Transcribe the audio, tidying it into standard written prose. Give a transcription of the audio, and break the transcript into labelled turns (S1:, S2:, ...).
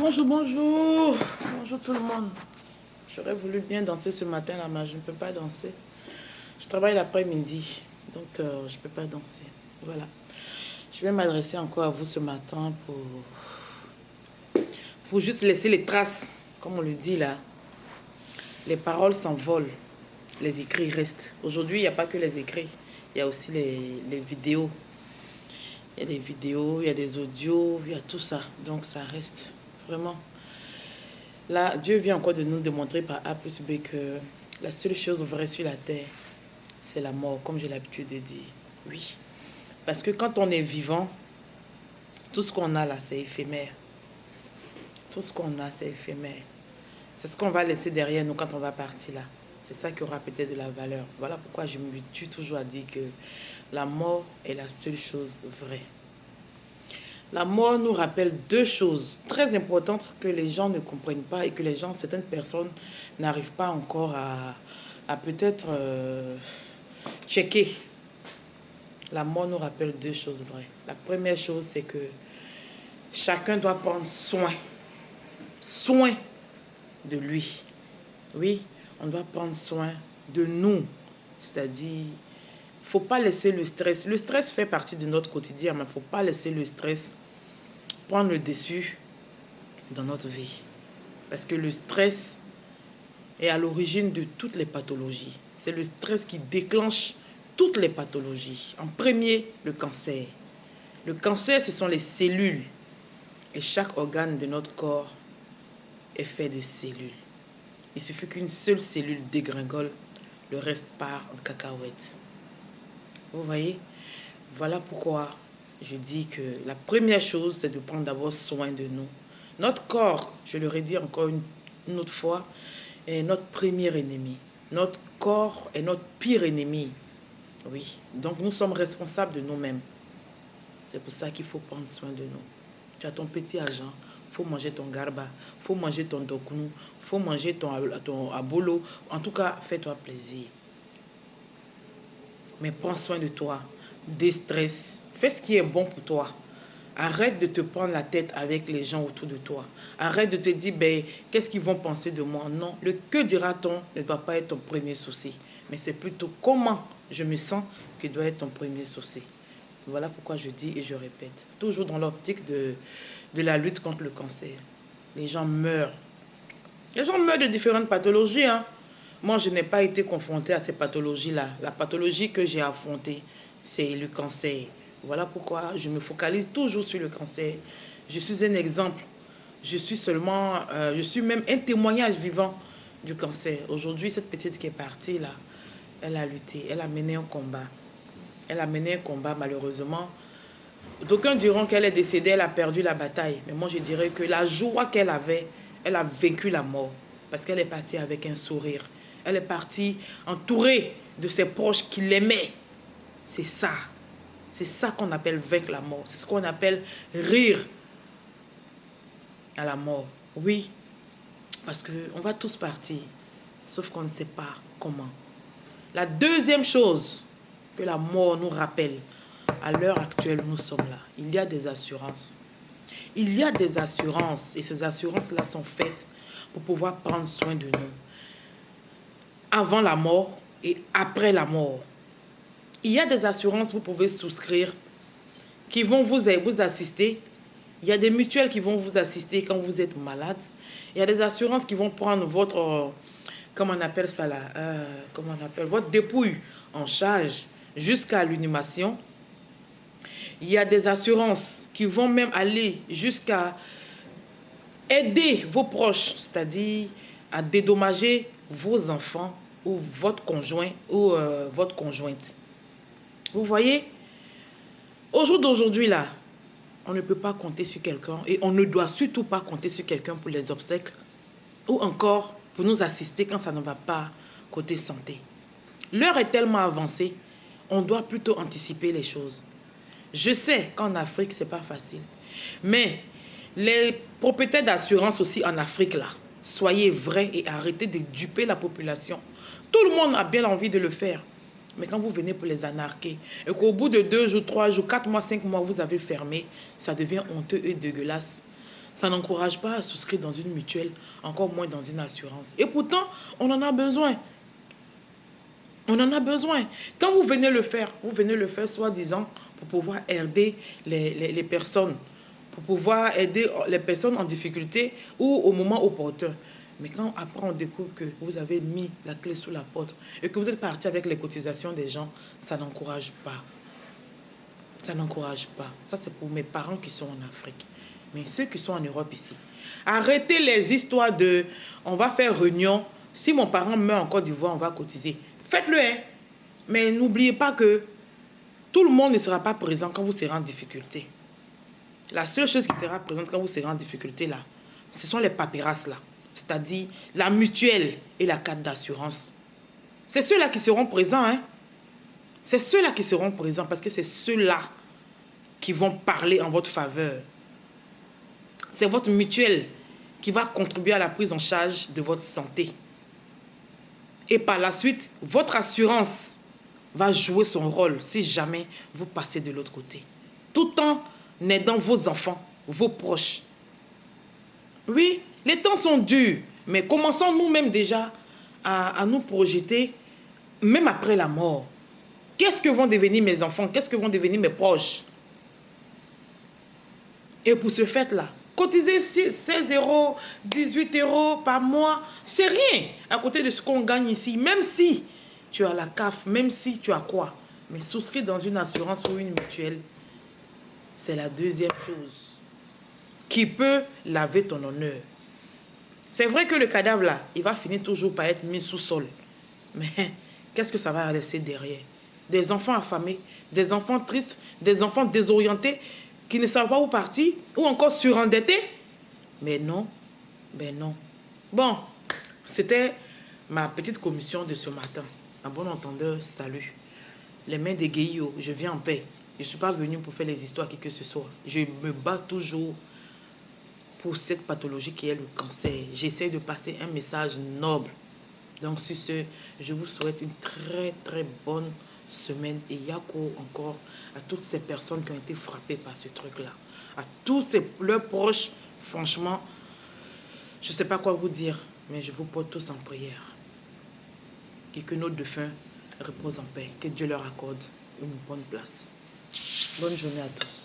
S1: Bonjour, bonjour. Bonjour tout le monde. J'aurais voulu bien danser ce matin là, mais je ne peux pas danser. Je travaille l'après-midi, donc je ne peux pas danser. Voilà. Je vais m'adresser encore à vous ce matin pour juste laisser les traces, comme on le dit là. Les paroles s'envolent, les écrits restent. Aujourd'hui, il n'y a pas que les écrits, il y a aussi les vidéos. Il y a des vidéos, il y a des audios, il y a tout ça. Donc ça reste vraiment. Là, Dieu vient encore de nous démontrer par A plus B que la seule chose vraie sur la terre, c'est la mort, comme j'ai l'habitude de dire. Oui. Parce que quand on est vivant, tout ce qu'on a là, c'est éphémère. Tout ce qu'on a, c'est éphémère. C'est ce qu'on va laisser derrière nous quand on va partir là. C'est ça qui aura peut-être de la valeur. Voilà pourquoi je me tue toujours à dire que la mort est la seule chose vraie. La mort nous rappelle deux choses très importantes que les gens ne comprennent pas et que les gens, certaines personnes, n'arrivent pas encore à peut-être checker. La mort nous rappelle deux choses vraies. La première chose, c'est que chacun doit prendre soin de lui. Oui, on doit prendre soin de nous. C'est-à-dire, il ne faut pas laisser le stress. Le stress fait partie de notre quotidien, mais il ne faut pas laisser le stress prendre le dessus dans notre vie. Parce que le stress est à l'origine de toutes les pathologies. C'est le stress qui déclenche toutes les pathologies. En premier, le cancer. Le cancer, ce sont les cellules. Et chaque organe de notre corps est fait de cellules. Il suffit qu'une seule cellule dégringole, le reste part en cacahuète. Vous voyez? Voilà pourquoi je dis que la première chose, c'est de prendre d'abord soin de nous. Notre corps, je le redis encore une autre fois, est notre premier ennemi. Notre corps est notre pire ennemi. Oui, donc nous sommes responsables de nous-mêmes. C'est pour ça qu'il faut prendre soin de nous. Tu as ton petit argent, il faut manger ton garba, il faut manger ton dokunu, il faut manger ton abolo. En tout cas, fais-toi plaisir. Mais prends soin de toi, déstresse, fais ce qui est bon pour toi. Arrête de te prendre la tête avec les gens autour de toi. Arrête de te dire, ben, qu'est-ce qu'ils vont penser de moi? Non, le que dira-t-on ne doit pas être ton premier souci. Mais c'est plutôt comment je me sens qui doit être ton premier souci. Voilà pourquoi je dis et je répète. Toujours dans l'optique de la lutte contre le cancer. Les gens meurent. Les gens meurent de différentes pathologies. Hein. Moi, je n'ai pas été confrontée à ces pathologies-là. La pathologie que j'ai affrontée, c'est le cancer. Voilà pourquoi je me focalise toujours sur le cancer. Je suis un exemple. Je suis même un témoignage vivant du cancer. Aujourd'hui, cette petite qui est partie là, elle a lutté, elle a mené un combat. Elle a mené un combat malheureusement. D'aucuns diront qu'elle est décédée, elle a perdu la bataille. Mais moi, je dirais que la joie qu'elle avait, elle a vaincu la mort. Parce qu'elle est partie avec un sourire. Elle est partie entourée de ses proches qui l'aimaient. C'est ça. C'est ça qu'on appelle vaincre la mort. C'est ce qu'on appelle rire à la mort. Oui, parce qu'on va tous partir, sauf qu'on ne sait pas comment. La deuxième chose que la mort nous rappelle, à l'heure actuelle où nous sommes là, il y a des assurances. Il y a des assurances et ces assurances-là sont faites pour pouvoir prendre soin de nous. Avant la mort et après la mort. Il y a des assurances que vous pouvez souscrire qui vont vous assister. Il y a des mutuelles qui vont vous assister quand vous êtes malade. Il y a des assurances qui vont prendre votre, comment on appelle ça là, votre dépouille en charge jusqu'à l'inhumation. Il y a des assurances qui vont même aller jusqu'à aider vos proches, c'est-à-dire à dédommager vos enfants ou votre conjoint ou votre conjointe. Vous voyez, au jour d'aujourd'hui, là, on ne peut pas compter sur quelqu'un et on ne doit surtout pas compter sur quelqu'un pour les obsèques ou encore pour nous assister quand ça ne va pas côté santé. L'heure est tellement avancée, on doit plutôt anticiper les choses. Je sais qu'en Afrique, ce n'est pas facile, mais les propriétaires d'assurance aussi en Afrique, là, soyez vrais et arrêtez de duper la population. Tout le monde a bien envie de le faire. Mais quand vous venez pour les anarquer, et qu'au bout de 2 jours, 3 jours, 4 mois, 5 mois, vous avez fermé, ça devient honteux et dégueulasse. Ça n'encourage pas à souscrire dans une mutuelle, encore moins dans une assurance. Et pourtant, on en a besoin. On en a besoin. Quand vous venez le faire soi-disant pour pouvoir aider les personnes, pour pouvoir aider les personnes en difficulté ou au moment opportun. Mais quand après on découvre que vous avez mis la clé sous la porte et que vous êtes parti avec les cotisations des gens, ça n'encourage pas. Ça n'encourage pas. Ça, c'est pour mes parents qui sont en Afrique. Mais ceux qui sont en Europe ici, arrêtez les histoires de on va faire réunion. Si mon parent meurt en Côte d'Ivoire, on va cotiser. Faites-le, hein. Mais n'oubliez pas que tout le monde ne sera pas présent quand vous serez en difficulté. La seule chose qui sera présente quand vous serez en difficulté, là, ce sont les papyrasses, là. C'est-à-dire la mutuelle et la carte d'assurance. C'est ceux-là qui seront présents, hein. C'est ceux-là qui seront présents parce que c'est ceux-là qui vont parler en votre faveur. C'est votre mutuelle qui va contribuer à la prise en charge de votre santé. Et par la suite, votre assurance va jouer son rôle si jamais vous passez de l'autre côté. Tout en aidant vos enfants, vos proches. Oui, les temps sont durs, mais commençons nous-mêmes déjà à nous projeter, même après la mort. Qu'est-ce que vont devenir mes enfants? Qu'est-ce que vont devenir mes proches? Et pour ce fait-là, cotiser 16 euros, 18 euros par mois, c'est rien à côté de ce qu'on gagne ici. Même si tu as la CAF, même si tu as quoi. Mais souscrire dans une assurance ou une mutuelle, c'est la deuxième chose qui peut laver ton honneur. C'est vrai que le cadavre là, il va finir toujours par être mis sous sol. Mais qu'est-ce que ça va laisser derrière? Des enfants affamés, des enfants tristes, des enfants désorientés qui ne savent pas où partir ou encore surendettés. Mais non, ben non. Bon, c'était ma petite commission de ce matin. À bon entendeur, salut. Les mains d'égayées, je viens en paix. Je ne suis pas venu pour faire les histoires qui que ce soit. Je me bats toujours pour cette pathologie qui est le cancer. J'essaie de passer un message noble. Donc sur ce, je vous souhaite une très très bonne semaine et yako encore à toutes ces personnes qui ont été frappées par ce truc-là. À tous leurs proches, franchement, je ne sais pas quoi vous dire, mais je vous porte tous en prière. Et que nos défunts reposent en paix, que Dieu leur accorde une bonne place. Bonne journée à tous.